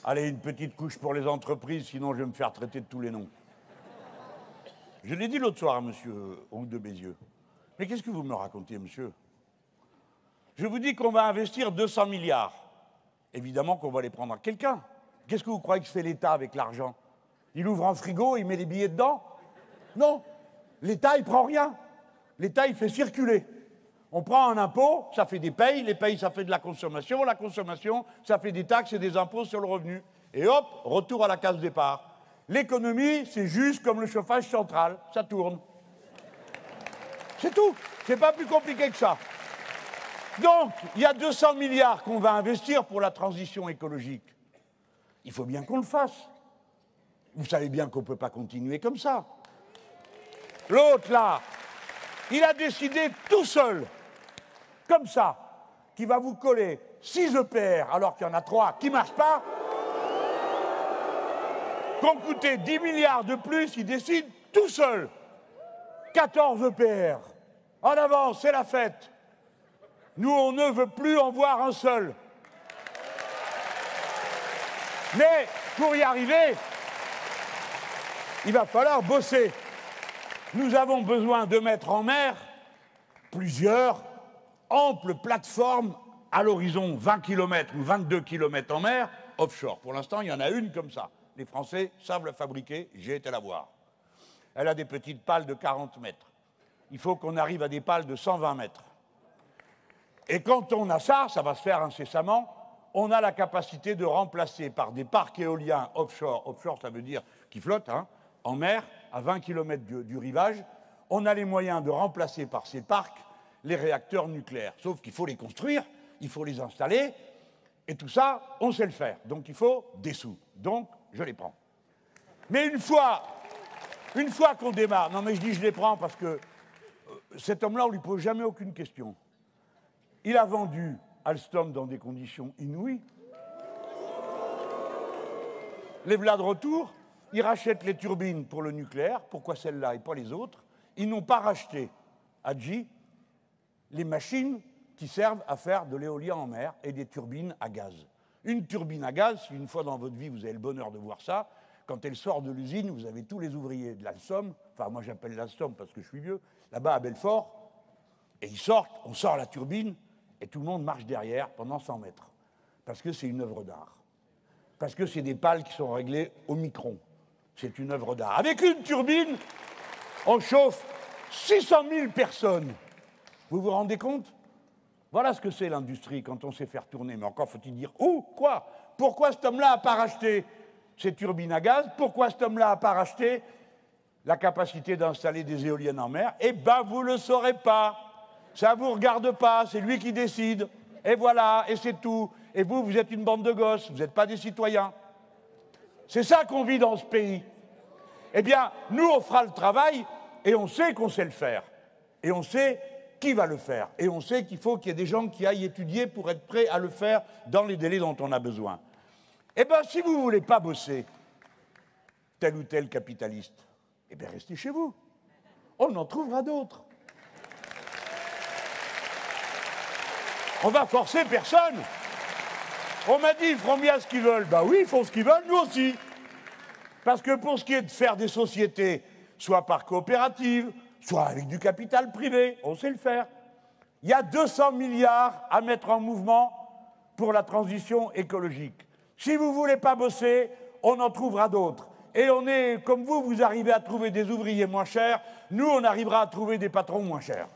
Allez, une petite couche pour les entreprises, sinon je vais me faire traiter de tous les noms. Je l'ai dit l'autre soir à monsieur Roux de Bézieux. Mais qu'est-ce que vous me racontez, monsieur? Je vous dis qu'on va investir 200 milliards. Évidemment qu'on va les prendre à quelqu'un. Qu'est-ce que vous croyez que fait l'État avec l'argent? Il ouvre un frigo, il met les billets dedans? Non. L'État, il prend rien. L'État, il fait circuler. On prend un impôt, ça fait des payes, les payes, ça fait de la consommation, ça fait des taxes et des impôts sur le revenu. Et hop, retour à la case départ. L'économie, c'est juste comme le chauffage central, ça tourne. C'est tout, c'est pas plus compliqué que ça. Donc, il y a 200 milliards qu'on va investir pour la transition écologique. Il faut bien qu'on le fasse. Vous savez bien qu'on ne peut pas continuer comme ça. L'autre, là, il a décidé tout seul, comme ça, qu'il va vous coller 6 EPR, alors qu'il y en a 3 qui ne marchent pas, qu'on coûtait 10 milliards de plus, il décide tout seul. 14 EPR. En avant, c'est la fête. Nous, on ne veut plus en voir un seul. Mais pour y arriver, il va falloir bosser. Nous avons besoin de mettre en mer plusieurs amples plateformes à l'horizon 20 km ou 22 km en mer, offshore. Pour l'instant, il y en a une comme ça. Les Français savent la fabriquer, j'ai été la voir. Elle a des petites pales de 40 mètres. Il faut qu'on arrive à des pales de 120 mètres. Et quand on a ça, ça va se faire incessamment, on a la capacité de remplacer par des parcs éoliens offshore. Offshore, ça veut dire qui flottent, hein, en mer, à 20 km du rivage. On a les moyens de remplacer par ces parcs les réacteurs nucléaires. Sauf qu'il faut les construire, il faut les installer, et tout ça, on sait le faire. Donc il faut des sous. Donc, je les prends. Mais une fois qu'on démarre, non mais je dis je les prends parce que cet homme-là, on ne lui pose jamais aucune question. Il a vendu Alstom dans des conditions inouïes. Les voilà de retour, ils rachètent les turbines pour le nucléaire. Pourquoi celle-là et pas les autres? Ils n'ont pas racheté à Adji les machines qui servent à faire de l'éolien en mer et des turbines à gaz. Une turbine à gaz, si une fois dans votre vie vous avez le bonheur de voir ça, quand elle sort de l'usine, vous avez tous les ouvriers de l'Alstom, enfin moi j'appelle l'Alstom parce que je suis vieux, là-bas à Belfort, et ils sortent, on sort la turbine, et tout le monde marche derrière pendant 100 mètres. Parce que c'est une œuvre d'art. Parce que c'est des pales qui sont réglées au micron. C'est une œuvre d'art. Avec une turbine, on chauffe 600 000 personnes. Vous vous rendez compte? Voilà ce que c'est l'industrie quand on sait faire tourner. Mais encore faut-il dire où? Quoi? Pourquoi cet homme-là n'a pas racheté ces turbines à gaz? Pourquoi cet homme-là n'a pas racheté la capacité d'installer des éoliennes en mer? Eh bien, vous ne le saurez pas. Ça ne vous regarde pas, c'est lui qui décide. Et voilà, et c'est tout. Et vous, vous êtes une bande de gosses, vous n'êtes pas des citoyens. C'est ça qu'on vit dans ce pays. Eh bien, nous, on fera le travail, et on sait qu'on sait le faire. Et on sait qui va le faire. Et on sait qu'il faut qu'il y ait des gens qui aillent étudier pour être prêts à le faire dans les délais dont on a besoin. Eh bien, si vous ne voulez pas bosser, tel ou tel capitaliste, eh bien, restez chez vous. On en trouvera d'autres. On va forcer personne. On m'a dit, ils feront bien ce qu'ils veulent. Ben oui, ils font ce qu'ils veulent, nous aussi. Parce que pour ce qui est de faire des sociétés, soit par coopérative, soit avec du capital privé, on sait le faire. Il y a 200 milliards à mettre en mouvement pour la transition écologique. Si vous ne voulez pas bosser, on en trouvera d'autres. Et on est, comme vous arrivez à trouver des ouvriers moins chers, nous, on arrivera à trouver des patrons moins chers.